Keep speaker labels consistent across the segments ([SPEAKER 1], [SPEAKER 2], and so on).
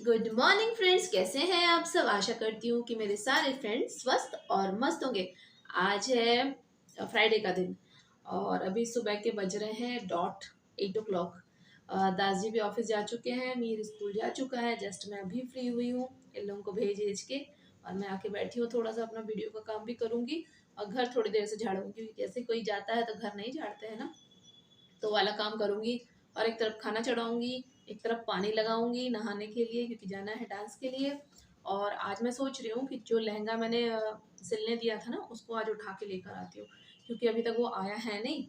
[SPEAKER 1] Good morning friends, कैसे हैं आप सब। आशा करती हूँ कि मेरे सारे फ्रेंड्स स्वस्थ और मस्त होंगे। आज है फ्राइडे का दिन और अभी सुबह के बज रहे हैं डॉट 8 o'clock। दास जी भी ऑफिस जा चुके हैं, मीर स्कूल जा चुका है। जस्ट मैं अभी फ्री हुई हूँ इन लोगों को भेज के और मैं आके बैठी हूँ। थोड़ा सा अपना वीडियो का काम भी करूँगी और घर थोड़ी देर से झाड़ूंगी क्योंकि जैसे कोई जाता है तो घर नहीं झाड़ते हैं ना, तो वाला काम करूँगी। और एक तरफ खाना चढ़ाऊँगी, एक तरफ पानी लगाऊँगी नहाने के लिए क्योंकि जाना है डांस के लिए। और आज मैं सोच रही हूँ कि जो लहंगा मैंने सिलने दिया था ना, उसको आज उठा के लेकर आती हूँ क्योंकि अभी तक वो आया है नहीं।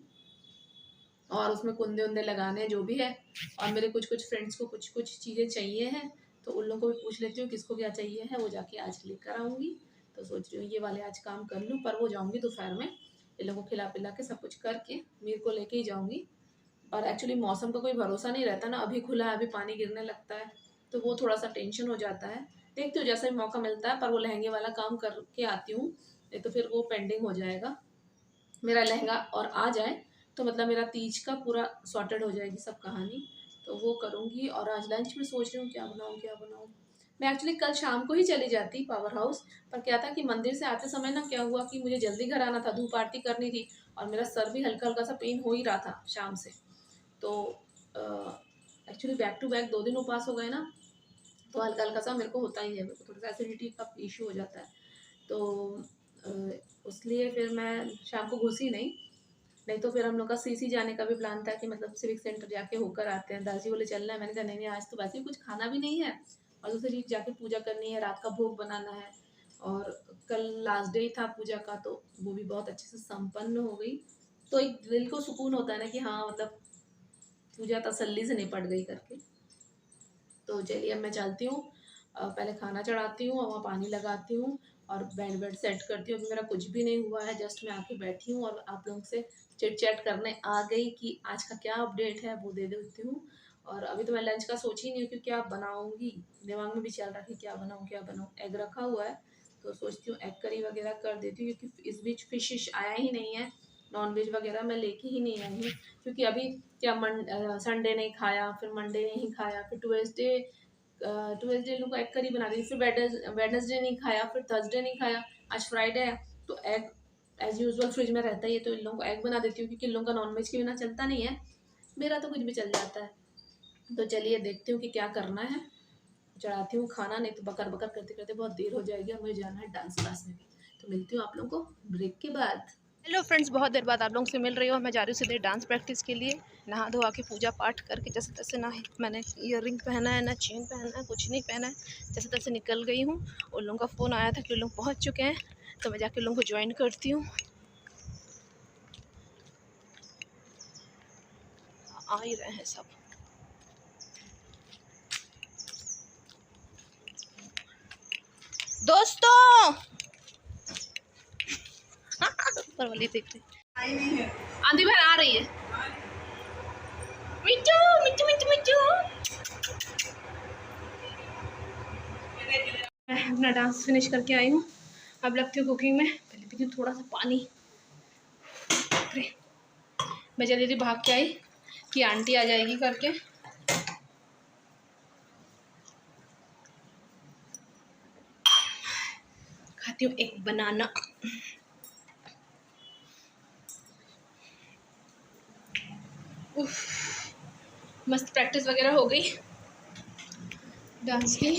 [SPEAKER 1] और उसमें कुंदे उंदे लगाने जो भी है, और मेरे कुछ कुछ फ्रेंड्स को कुछ कुछ चीज़ें चाहिए हैं, तो उन लोगों को भी पूछ लेती हूँ किसको क्या चाहिए है, वो जाके आज लेकर आऊँगी। तो सोच रही हूँ ये वाले आज काम कर लूँ, पर वो जाऊँगी दोपहर में इन लोगों को खिला पिला के सब कुछ करके मीर को लेके ही जाऊँगी। और एक्चुअली मौसम का कोई भरोसा नहीं रहता ना, अभी खुला है अभी पानी गिरने लगता है, तो वो थोड़ा सा टेंशन हो जाता है। देखती हूँ जैसे भी मौका मिलता है, पर वो लहंगे वाला काम करके आती हूँ, नहीं तो फिर वो पेंडिंग हो जाएगा। मेरा लहंगा और आ जाए तो मतलब मेरा तीज का पूरा सॉर्टेड हो जाएगी सब कहानी। तो वो करूँगी। और आज लंच में सोच रही हूँ क्या बनाऊँ क्या बनाऊँ। मैं एक्चुअली कल शाम को ही चली जाती पावर हाउस, पर क्या था कि मंदिर से आते समय ना क्या हुआ कि मुझे जल्दी घर आना था, धूप आरती करनी थी और मेरा सर भी हल्का हल्का सा पेन हो ही रहा था शाम से। तो एक्चुअली बैक टू बैक 2 दिन उपवास हो गए ना, तो हल्का हल्का सा मेरे को होता ही है, मेरे को थोड़ा सा एसिडिटी का इशू हो जाता है। तो उसलिए फिर मैं शाम को घुसी नहीं। नहीं तो फिर हम लोग का सीसी जाने का भी प्लान था कि मतलब सिविक सेंटर जाके होकर आते हैं। दादी बोले चलना है, मैंने कहा नहीं नहीं, आज तो वैसे ही कुछ खाना भी नहीं है और दूसरी चीज जाके पूजा करनी है, रात का भोग बनाना है। और कल लास्ट डे था पूजा का, तो वो भी बहुत अच्छे से संपन्न हो गई। तो एक दिल को सुकून होता है ना कि हाँ मतलब पूजा तसल्ली से निपट गई करके। तो चलिए अब मैं चलती हूँ, पहले खाना चढ़ाती हूँ और वहाँ पानी लगाती हूँ और बेड वेड सेट करती हूँ। अभी मेरा कुछ भी नहीं हुआ है, जस्ट मैं आके बैठी हूँ और आप लोगों से चिट चैट करने आ गई कि आज का क्या अपडेट है वो दे देती हूँ। और अभी तो मैं लंच का सोच ही नहीं हूँ कि क्या बनाऊँगी, दिमाग में भी चल रहा है कि क्या बनाऊँ। एग रखा हुआ है तो सोचती हूँ एग करी वगैरह कर देती हूँ क्योंकि इस बीच फिश आया ही नहीं है, नॉन वेज वगैरह मैं लेके ही नहीं आई हूँ। क्योंकि अभी क्या संडे नहीं खाया, फिर मंडे नहीं खाया, फिर ट्यूसडे लोग एग करी बना दी, फिर वेडनेसडे नहीं खाया, फिर थर्सडे नहीं खाया, आज फ्राइडे है। तो एग एज यूजुअल फ्रिज में रहता ही है, तो इन लोगों को एग बना देती हूँ क्योंकि इन लोगों का नॉनवेज के बिना चलता नहीं है। मेरा तो कुछ भी चल जाता है। तो चलिए देखती हूँ कि क्या करना है, चढ़ाती हूँ खाना, नहीं तो बकर बकर करते करते बहुत देर हो जाएगी और मुझे जाना है डांस क्लास में भी। तो मिलती हूँ आप लोगों को ब्रेक के बाद।
[SPEAKER 2] हेलो फ्रेंड्स, बहुत देर बाद आप लोगों से मिल रही हूँ। मैं जा रही हूँ सीधे डांस प्रैक्टिस के लिए। नहा धोवा के पूजा पाठ करके जैसे तैसे ना मैंने ईयर रिंग पहना है ना चेन पहना है, कुछ नहीं पहना है, जैसे तैसे निकल गई हूँ। उन लोगों का फ़ोन आया था कि उन लोग पहुँच चुके हैं, तो मैं जाके उन लोगों को ज्वाइन करती हूँ। आ ही रहे हैं सब दोस्तों। ऊपर वाली देख रही, आंधी बहन आ रही है। मिट्टू मिट्टू मिट्टू मिट्टू। मैं अपना डांस फिनिश करके आई हूँ, अब लगती हूँ कुकिंग में। पहले पीती हूँ थोड़ा सा पानी। मैं जल्दी जल्दी भाग के आई कि आंटी आ जाएगी करके। खाती हूँ एक बनाना। उफ, मस्त प्रैक्टिस वगैरह हो गई डांस की।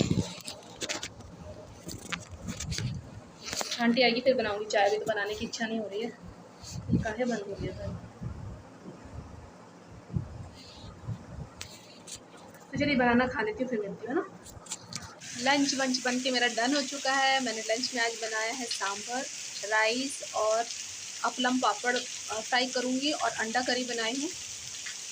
[SPEAKER 2] आंटी आएगी फिर बनाऊंगी चाय, भी तो बनाने की इच्छा नहीं हो रही है, काहे बंद हो गया था। तो चलिए बनाना खा लेती हूँ फिर मिलती हूँ ना। लंच वंच बन के मेरा डन हो चुका है। मैंने लंच में आज बनाया है सांभर, राइस और अपलम पापड़ फ्राई करूँगी और अंडा करी बनाई हूँ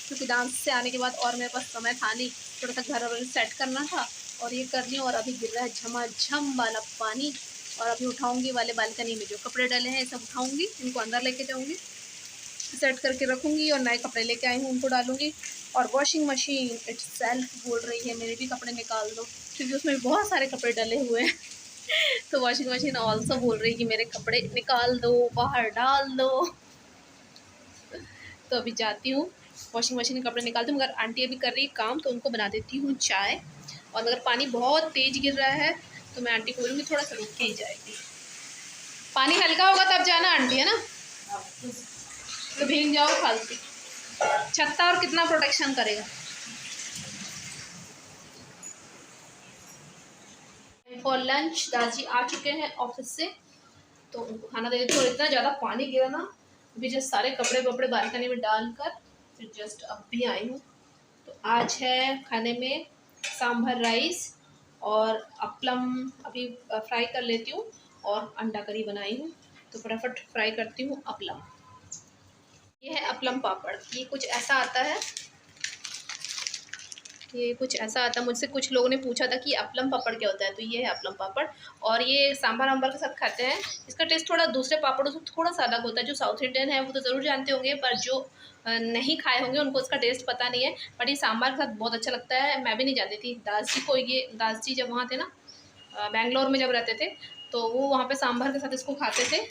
[SPEAKER 2] क्योंकि डांस से आने के बाद और मेरे पास समय था नहीं, थोड़ा सा घर वाले सेट करना था और ये कर ली। और अभी गिर रहा है झमाझम वाला पानी और अभी उठाऊंगी वाले बालकनी में जो कपड़े डाले हैं सब उठाऊंगी, इनको अंदर लेके जाऊंगी, सेट करके रखूंगी और नए कपड़े लेके आई हूँ उनको डालूंगी। और वॉशिंग मशीन इट्स सेल्फ बोल रही है मेरे भी कपड़े निकाल दो क्योंकि उसमें बहुत सारे कपड़े डले हुए हैं। तो वॉशिंग मशीन ऑल्सो बोल रही है कि मेरे कपड़े निकाल दो, बाहर डाल दो। तो अभी जाती हूँ वॉशिंग मशीन के कपड़े निकालती हूँ, मगर आंटी अभी कर रही है काम तो उनको बना देती हूँ चाय और अगर पानी बहुत तेज गिर रहा है तो मैं आंटी को बोलूँगी थोड़ा सा रुक के ही जाएगी। पानी हल्का होगा तब जाना आंटी, है ना, तो भीग जाओ फालतू। छत्ता और कितना प्रोटेक्शन करेगा। फॉर लंच दादी आ चुके हैं ऑफिस से, तो उनको खाना दे देती हूँ। और इतना ज़्यादा पानी गिरा ना, अभी जस्ट सारे कपड़े वपड़े बालकनी में डालकर फिर जस्ट अब भी आई हूँ। तो आज है खाने में सांभर राइस और अपलम अभी फ्राई कर लेती हूँ, और अंडा करी बनाई हूँ, तो फटाफट फ्राई करती हूँ अपलम। ये है अपलम पापड़। ये कुछ ऐसा आता है, मुझसे कुछ लोगों ने पूछा था कि अपलम पापड़ क्या होता है, तो ये है अपलम पापड़। और ये सांभर वाम्बर के साथ खाते हैं। इसका टेस्ट थोड़ा दूसरे पापड़ों से थोड़ा सा अलग होता है। जो साउथ इंडियन है वो तो ज़रूर जानते होंगे, पर जो नहीं खाए होंगे उनको इसका टेस्ट पता नहीं है। बट ये सांभर के साथ बहुत अच्छा लगता है। मैं भी नहीं जानती थी। दास जी जब वहाँ थे ना, बेंगलोर में जब रहते थे, तो वो वहाँ पे सांभर के साथ इसको खाते थे।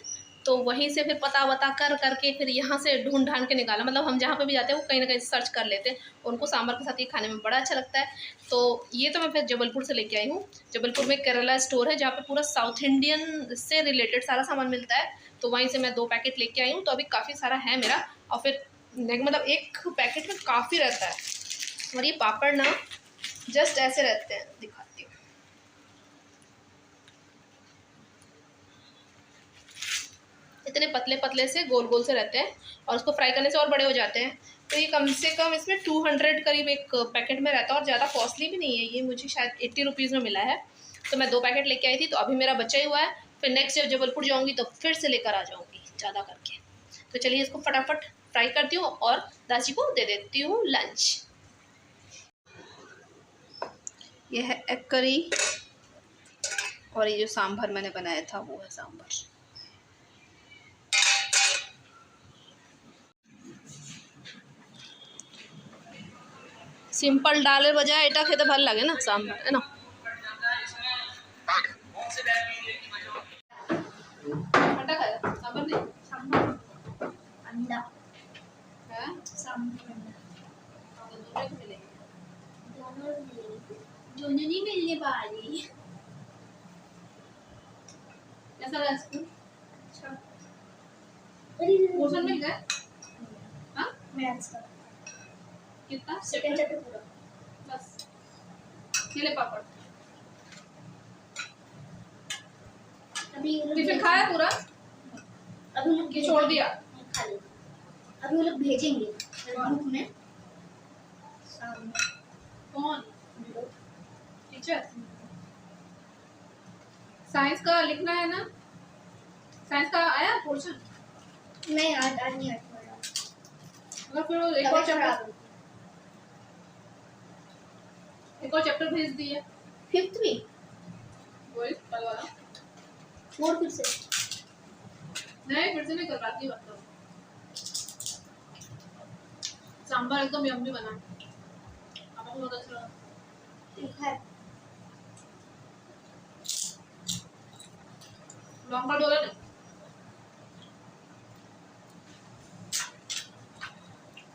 [SPEAKER 2] तो वहीं से फिर पता वता कर करके फिर यहाँ से ढूंढ ढांड के निकाला। मतलब हम जहाँ पे भी जाते हैं वो कहीं ना कहीं सर्च कर लेते हैं। उनको सांभर के साथ ये खाने में बड़ा अच्छा लगता है। तो ये तो मैं फिर जबलपुर से लेके आई हूँ। जबलपुर में केरला स्टोर है जहाँ पे पूरा साउथ इंडियन से रिलेटेड सारा सामान मिलता है। तो वहीं से मैं 2 पैकेट लेके आई हूँ। तो अभी काफ़ी सारा है मेरा, और फिर मतलब एक पैकेट में काफ़ी रहता है। और ये पापड़ ना जस्ट ऐसे रहते हैं, दिखाती हूँ। इतने पतले पतले से गोल गोल से रहते हैं, और उसको फ्राई करने से और बड़े हो जाते हैं। तो ये कम से कम इसमें 200 करीब एक पैकेट में रहता है, और ज़्यादा कॉस्टली भी नहीं है। ये मुझे शायद 80 रुपीज़ में मिला है। तो मैं 2 पैकेट लेके आई थी, तो अभी मेरा बचा ही हुआ है। फिर नेक्स्ट जब जबलपुर जाऊँगी तो फिर से लेकर आ जाऊँगी ज़्यादा करके। तो चलिए इसको फटाफट फ्राई करती हूँ और दादी को दे देती हूँ लंच। ये है एग करी, और ये जो सांभर मैंने बनाया था वो है सांभर। सिंपल डाले बजाय एटा खेते भल लगे ना सांभर, है ना। अंडा खाया, सांभर नहीं, सांभर अंडा है, सांभर अंडा दोनों को मिलेंगे, दोनों नहीं मिलने वाली। कैसा रहा इसको? अच्छा, पोर्शन मिल गया? हाँ, मैथ्स का कितना? सेकंड चैप्टर पूरा बस। ये ले पापड़। अभी टिफिन खाया पूरा? अभी लोग ये छोड़ दिया, खा ले। अभी वो लोग भेजेंगे ग्रुप में सामने। कौन? टीचर। साइंस का लिखना है ना? साइंस का आया पोर्शन? नहीं, आज नहीं आया। अगर फिर एक और चैप्टर भेज दिए। 5th भी वही कल वाला 4 फिर से नहीं करवाती। मतलब सांभर एकदम यम्मी बना, आपको बहुत अच्छा लगा। ठीक है, लौंगा डोला नहीं,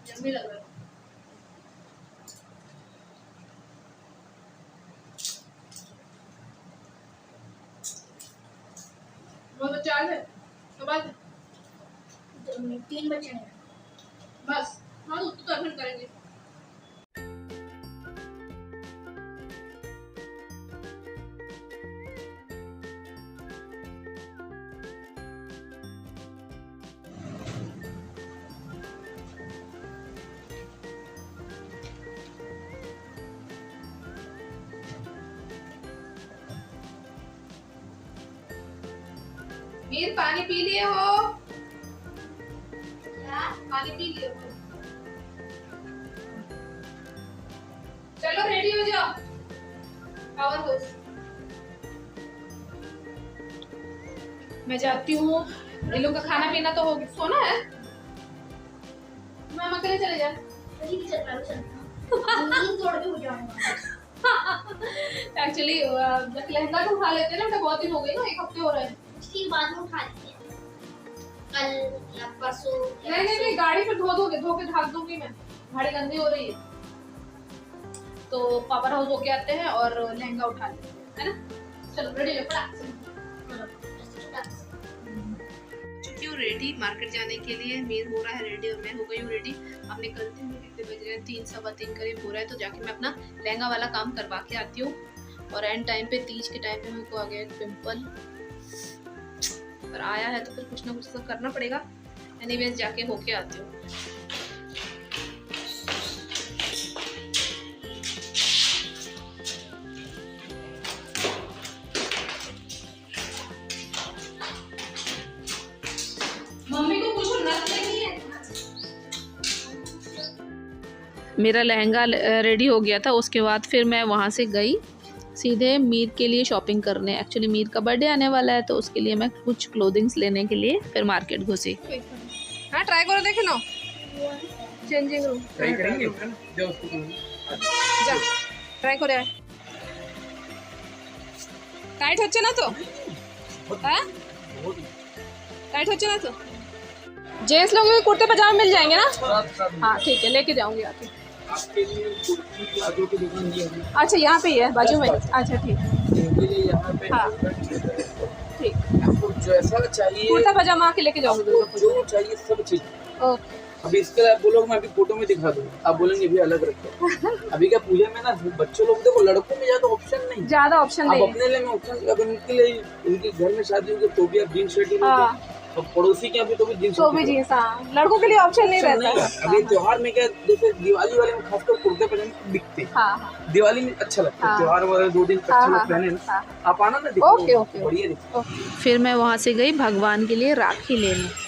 [SPEAKER 2] यम्मी लग रहा है। बहुत बच्चे आए थे, कब आए थे? 3 बच्चे हैं बस। हाँ, तो अटेंड करेंगे। मीर पानी पी लिए हो? क्या? पानी पी लिए हो? चलो रेडी हो जाओ, पावर हाउस। मैं जाती हूँ, इन लोग का खाना पीना तो हो गया। सोना है? मामा के लिए चले जा। एक्चुअली लहंगा तो उठा लेते हैं ना, बहुत दिन हो गए ना, 1 हफ्ते हो रहे हैं। उसके बाद में उठा लेते हैं कल या परसों। नहीं, गाड़ी पे धो के ढाक दूंगी मैं, गाड़ी गंदी हो रही है। तो पावर हाउस होके आते हैं और लहंगा उठा लेते हैं, है ना। चलो रेडी हो चुकी हूँ रेडी मार्केट जाने के लिए। मीर हो रहा है रेडी और मैं हो गई हूँ रेडी। अब निकलती हूँ, कितने बज रहे हैं, 3 सवा 3 करीब हो रहा है। तो जाके मैं अपना लहंगा वाला काम करवा के आती हूँ। और एंड टाइम पे, तीज के टाइम पे मेरे को आ गया एक पिंपल, पर आया है तो फिर कुछ ना कुछ तो करना पड़ेगा। एनीवेज जाके होके आती हूँ। मम्मी को पूछो नथ नहीं है। मेरा लहंगा रेडी हो गया था। उसके बाद फिर मैं वहाँ से गई सीधे मीर के लिए शॉपिंग करने। एक्चुअली मीर का बर्थडे आने वाला है, तो उसके लिए मैं कुछ क्लोथिंग्स लेने के लिए फिर मार्केट घुसी। हाँ ट्राई करो, देखे ना चेंजिंग रूम ट्राई करेंगे। जा ट्राई करे टाइट होच्छे ना तो, हाँ टाइट होच्छे ना तो। जेंट्स लोगों के कुर्ते पजामे मिल जाएंगे ना? हाँ ठीक है, लेके जाऊंगी आके।
[SPEAKER 3] आपके लिए बाजू की दुकान ये है।
[SPEAKER 2] अच्छा यहाँ पे ही है बाजू में? अच्छा ठीक है,
[SPEAKER 3] इनके लिए यहाँ पे
[SPEAKER 2] हाँ ठीक।
[SPEAKER 3] आपको जैसा चाहिए
[SPEAKER 2] कुर्ता पजामा आके लेके जाऊंगी,
[SPEAKER 3] जो चाहिए सब चीज।
[SPEAKER 2] ओके।
[SPEAKER 3] अभी इसके लिए आप बोलोगे, मैं अभी फोटो में दिखा दूँ, आप बोलेंगे भी अलग रखो। अभी क्या पूजा में ना बच्चों लोग देखो, लड़कों में ज्यादा ऑप्शन नहीं,
[SPEAKER 2] ज्यादा ऑप्शन नहीं
[SPEAKER 3] आप अपने लिए में ऑप्शन। अब इनके लिए, इनके घर में शादी होगी तो भी आप जींस शर्ट ही लोगे, और पड़ोसी के अभी तो भी जींस,
[SPEAKER 2] तो भी जींस। हाँ लड़कों के लिए ऑप्शन नहीं रहता है।
[SPEAKER 3] अभी त्योहार में क्या, जैसे दिवाली वाले में खासकर कुर्ते पजामे दिखते हैं।
[SPEAKER 2] हाँ
[SPEAKER 3] दिवाली में अच्छा लगता है, त्योहार वाले 2 दिन अच्छा लोग पहने ना। आप आना ना,
[SPEAKER 2] ओके ओके
[SPEAKER 3] बढ़िया दिखता।
[SPEAKER 1] फिर मैं वहाँ से गई भगवान के लिए राखी लेने।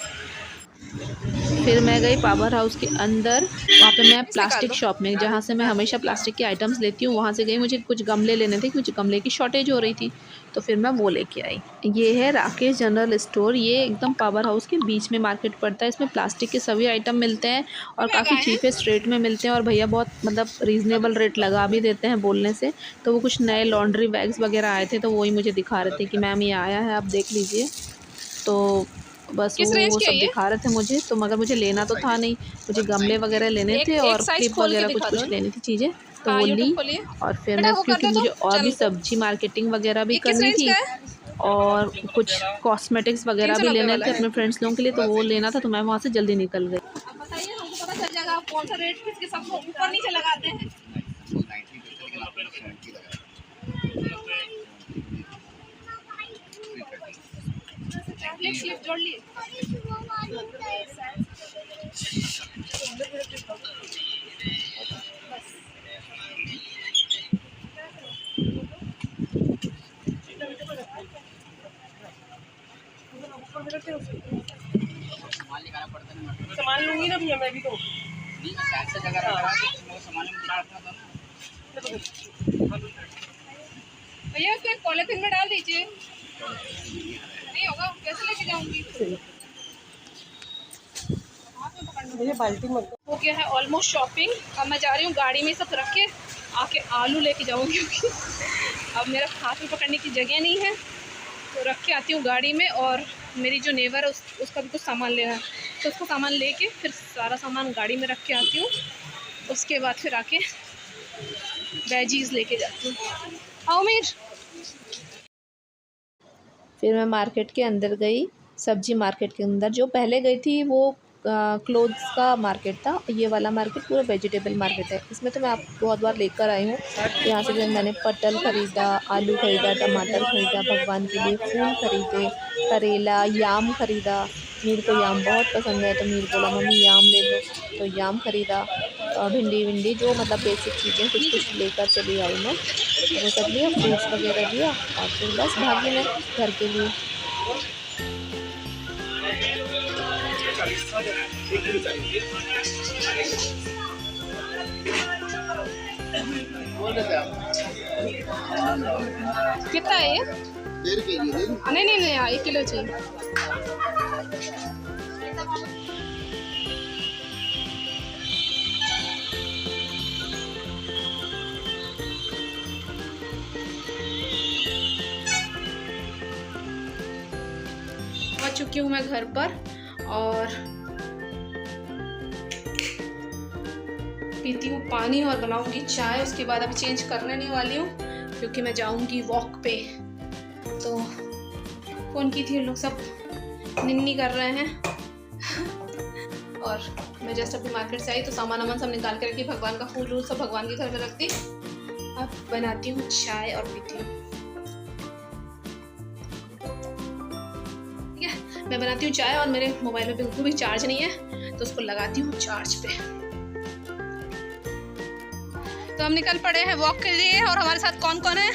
[SPEAKER 1] फिर मैं गई पावर हाउस के अंदर। वहाँ पे मैं प्लास्टिक शॉप में, जहाँ से मैं हमेशा प्लास्टिक के आइटम्स लेती हूँ, वहाँ से गई। मुझे कुछ गमले लेने थे, कुछ गमले की शॉर्टेज हो रही थी, तो फिर मैं वो लेके आई। ये है राकेश जनरल स्टोर। ये एकदम पावर हाउस के बीच में मार्केट पड़ता है। इसमें प्लास्टिक के सभी आइटम मिलते हैं और काफ़ी चीपेस्ट रेट में मिलते हैं। और भैया बहुत मतलब रीज़नेबल रेट लगा भी देते हैं बोलने से। तो वो कुछ नए लॉन्ड्री बैग्स वगैरह आए थे, तो वही मुझे दिखा रहे थे कि मैम ये आया है, आप देख लीजिए। तो बस वो सब दिखा रहे थे मुझे, तो मगर मुझे लेना तो था नहीं। मुझे गमले वगैरह लेने थे और क्लिप वगैरह कुछ लेनी थी चीज़ें, तो वो ली। और फिर मैं, क्योंकि मुझे और भी सब्जी मार्केटिंग वगैरह भी करनी थी और कुछ कॉस्मेटिक्स वगैरह भी लेने थे अपने फ्रेंड्स लोगों के लिए, तो वो लेना था, तो मैं वहाँ से जल्दी निकल गई।
[SPEAKER 2] बताइए, हमको पता चल जाएगा कौन सा रेट किसके सबको ऊपर नीचे लगाते हैं। स्लिप जोड़ लिए।
[SPEAKER 4] सामान लूंगी ना भैया, मैं भी तो
[SPEAKER 2] भैया उसको एक पॉलिथीन में डाल दीजिए। नहीं होगा, कैसे लेके जाऊंगी?
[SPEAKER 4] भैया बाल्टी मत।
[SPEAKER 2] हो गया है ऑलमोस्ट शॉपिंग। अब मैं जा रही हूँ गाड़ी में सब रख के आके आलू लेके जाऊंगी, क्योंकि अब मेरा हाथ में पकड़ने की जगह नहीं है। तो रख के आती हूँ गाड़ी में। और मेरी जो नेबर है उसका भी कुछ सामान लेना है, तो उसको सामान लेके फिर सारा सामान गाड़ी में रख के आती हूँ। उसके बाद फिर आके वेजीज लेके जाती हूँ। आओ मीर।
[SPEAKER 1] फिर मैं मार्केट के अंदर गई, सब्जी मार्केट के अंदर। जो पहले गई थी वो क्लोथ्स का मार्केट था। ये वाला मार्केट पूरा वेजिटेबल मार्केट है। इसमें तो मैं आपको बहुत बार लेकर आई हूँ। यहाँ से मैंने पटल ख़रीदा, आलू ख़रीदा, टमाटर ख़रीदा, भगवान के लिए फूल ख़रीदे, करेला, याम ख़रीदा। मीर को याम बहुत पसंद है, तो मीर बोला मम्मी याम ले लो, तो याम ख़रीदा। भिंडी विंडी जो मतलब बेसिक चीज़ें कुछ कुछ लेकर चली आई मैं, वो सब लिया, फ्रूट्स वगैरह लिया और फिर बस भागी मैं घर के लिए।
[SPEAKER 2] कितना है ये?
[SPEAKER 5] 1.5 kg।
[SPEAKER 2] नहीं नहीं नहीं, 1 किलो चाहिए। पहुंच चुकी हूँ मैं घर पर और पीती हूँ पानी और बनाऊंगी चाय। उसके बाद अभी चेंज करने नहीं वाली हूँ क्योंकि मैं जाऊंगी वॉक पे। तो फ़ोन की थी, लोग सब निन्नी कर रहे हैं और मैं जस्ट अभी मार्केट से आई तो सामान वामान सब निकाल के रखी, भगवान का फूल वूल सब भगवान के घर में रख दी। अब बनाती हूँ चाय और पीती हूँ। ठीक है, मैं बनाती हूँ चाय और मेरे मोबाइल में बिल्कुल भी चार्ज नहीं है तो उसको लगाती हूँ चार्ज पे। तो हम निकल पड़े हैं वॉक के लिए और हमारे साथ कौन कौन है?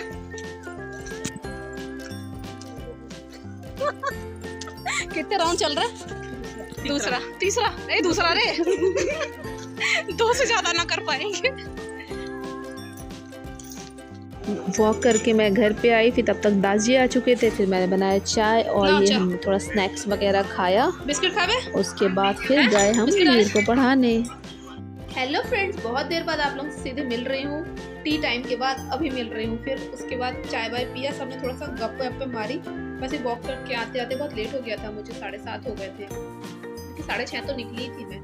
[SPEAKER 2] कितने राउंड चल रहे हैं? तीसरा नहीं दूसरा रे। 2 से ज्यादा ना कर पाएंगे।
[SPEAKER 1] वॉक करके मैं घर पे आई, फिर तब तक दाजी आ चुके थे, फिर मैंने बनाया चाय और ये हमने थोड़ा स्नैक्स वगैरह खाया।
[SPEAKER 2] बिस्किट खावे?
[SPEAKER 1] उसके बाद फिर गए हम मीर को पढ़ाने।
[SPEAKER 2] हेलो फ्रेंड्स, बहुत देर बाद आप लोगों से सीधे मिल रही हूँ, टी टाइम के बाद अभी मिल रही हूँ। फिर उसके बाद चाय वाय पिया, सबने थोड़ा सा गप्पे मारी। वैसे वॉक करके आते आते बहुत लेट हो गया था मुझे, 7:30 हो गए थे, 6:30 तो निकली थी मैं,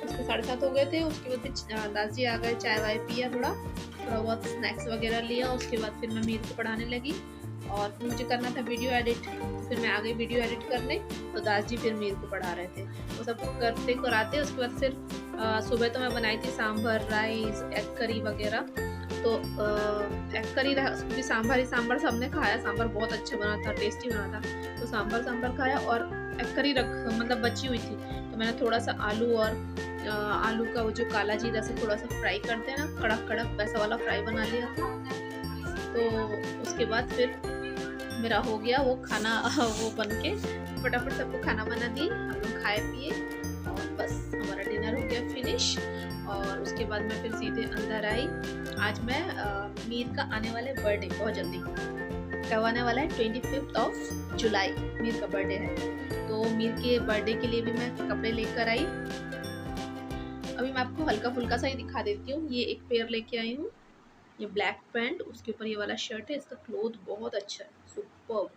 [SPEAKER 2] उसके 7:30 हो गए थे। उसके बाद दादी आ गए, चाय वाय पिया, थोड़ा बहुत स्नैक्स वगैरह लिया। उसके बाद फिर मैं मीर को पढ़ाने लगी और फिर मुझे करना था वीडियो एडिट, तो फिर मैं आ गई वीडियो एडिट करने। तो दादी फिर मीर को पढ़ा रहे थे, वो सब करते कराते। उसके बाद फिर सुबह तो मैं बनाई थी सांभर, राइस, एग करी वगैरह। तो एग करी भी सांभर सबने खाया। सांभर बहुत अच्छा बना था, टेस्टी बना था। तो सांभर खाया और एग करी मतलब बची हुई थी, तो मैंने थोड़ा सा आलू और आलू का वो जो काला जीरा से थोड़ा सा फ्राई करते हैं ना, कड़क वैसा वाला फ्राई बना लिया था। तो उसके बाद फिर मेरा हो गया वो खाना वो बन के फटाफट सबको खाना बना दी, हम लोग खाए पिए और बस हमारा डिनर हो गया फिनिश। और उसके बाद मैं फिर सीधे अंदर आई। आज मैं मीर का आने वाले बर्थडे, बहुत जल्दी कब आने वाला है, 25 जुलाई मीर का बर्थडे है। तो मीर के बर्थडे के लिए भी मैं कपड़े लेकर आई। अभी मैं आपको हल्का फुल्का सा ही दिखा देती हूँ। ये एक पेयर लेके आई हूँ, ये ब्लैक पैंट, उसके ऊपर ये वाला शर्ट है। इसका क्लोथ बहुत अच्छा है, सुपर्ब।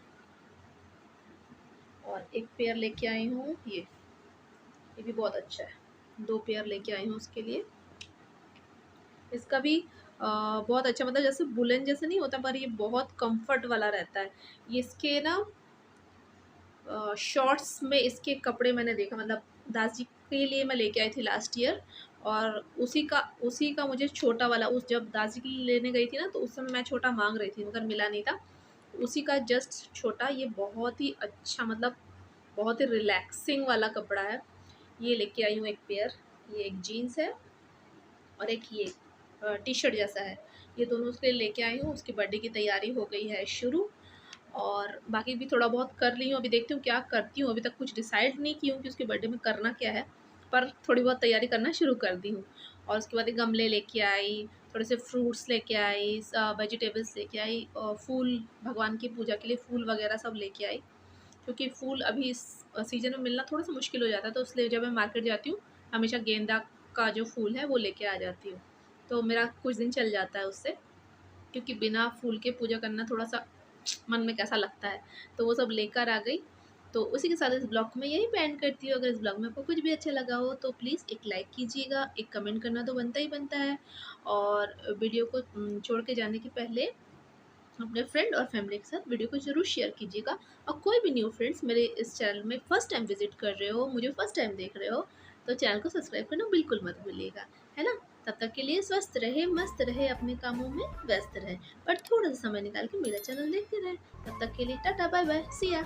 [SPEAKER 2] और एक पेयर लेके आई हूँ, ये भी बहुत अच्छा है। 2 पेयर लेके आई हूँ उसके लिए। इसका भी बहुत अच्छा, मतलब जैसे बुलन जैसे नहीं होता, पर ये बहुत कंफर्ट वाला रहता है। ये इसके ना शॉर्ट्स में इसके कपड़े मैंने देखा, मतलब दादी के लिए मैं लेके आई थी लास्ट ईयर, और उसी का मुझे छोटा वाला, उस जब दादी के लिए लेने गई थी ना, तो उस समय मैं छोटा मांग रही थी मगर मिला नहीं था, उसी का जस्ट छोटा। ये बहुत ही अच्छा, मतलब बहुत ही रिलैक्सिंग वाला कपड़ा है। ये लेके आई हूँ एक पेयर। ये एक जीन्स है और एक ये टी शर्ट जैसा है। ये दोनों उसके लिए लेके आई हूँ। उसकी बर्थडे की तैयारी हो गई है शुरू, और बाकी भी थोड़ा बहुत कर ली हूँ। अभी देखती हूँ क्या करती हूँ, अभी तक कुछ डिसाइड नहीं की हूँ कि उसके बर्थडे में करना क्या है, पर थोड़ी बहुत तैयारी करना शुरू कर दी हूँ। और उसके बाद गमले लेके आई, थोड़े से फ्रूट्स लेके आई, वेजिटेबल्स लेके आई, और फूल, भगवान की पूजा के लिए फूल वगैरह सब लेके आई, क्योंकि फूल अभी इस सीज़न में मिलना थोड़ा सा मुश्किल हो जाता है। तो इसलिए जब मैं मार्केट जाती हूँ हमेशा गेंदा का जो फूल है वो लेके आ जाती हूँ, तो मेरा कुछ दिन चल जाता है उससे, क्योंकि बिना फूल के पूजा करना थोड़ा सा मन में कैसा लगता है। तो वो सब लेकर आ गई। तो उसी के साथ इस ब्लॉग में यही एंड करती हूँ। अगर इस ब्लॉग में आपको कुछ भी अच्छा लगा हो तो प्लीज़ एक लाइक कीजिएगा, एक कमेंट करना तो बनता ही बनता है, और वीडियो को छोड़ के जाने के पहले अपने फ्रेंड और फैमिली के साथ वीडियो को ज़रूर शेयर कीजिएगा। और कोई भी न्यू फ्रेंड्स मेरे इस चैनल में फ़र्स्ट टाइम विजिट कर रहे हो, मुझे फ़र्स्ट टाइम देख रहे हो, तो चैनल को सब्सक्राइब करना बिल्कुल मत भूलिएगा, है ना। तब तक के लिए स्वस्थ रहे, मस्त रहे, अपने कामों में व्यस्त रहे, पर थोड़ा सा समय निकाल के मेरा चैनल देखते रहे। तब तक के लिए टाटा बाय बाय, सी या।